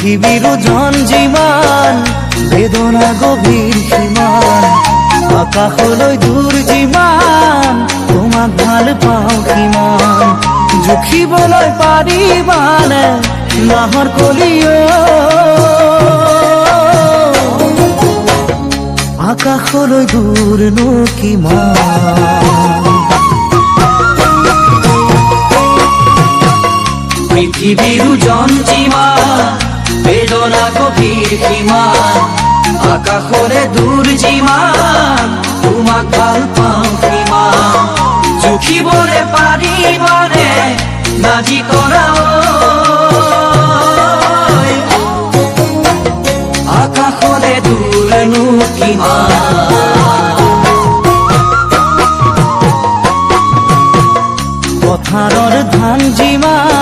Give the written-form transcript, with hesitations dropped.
পৃথিৱীৰ ওজন যিমান বেদনা গভীৰ সিমান আকাশলৈ দূৰ যিমান তোমাক ভাল পাওঁ সিমান জুখিবলৈ পাৰিবানে নাহৰ কলিও আকাশলৈ দূৰনো কিমান পৃথিৱীৰ ওজন যিমান বেদনা গভীৰ সিমান আকাশৰে দূৰ যিমান তোমাক ভাল পাওঁ সিমান জুখিবলৈ পাৰিবানে নাজি কৰা আকাশৰে দূৰনো কিমান পথাৰৰ ধান যিমান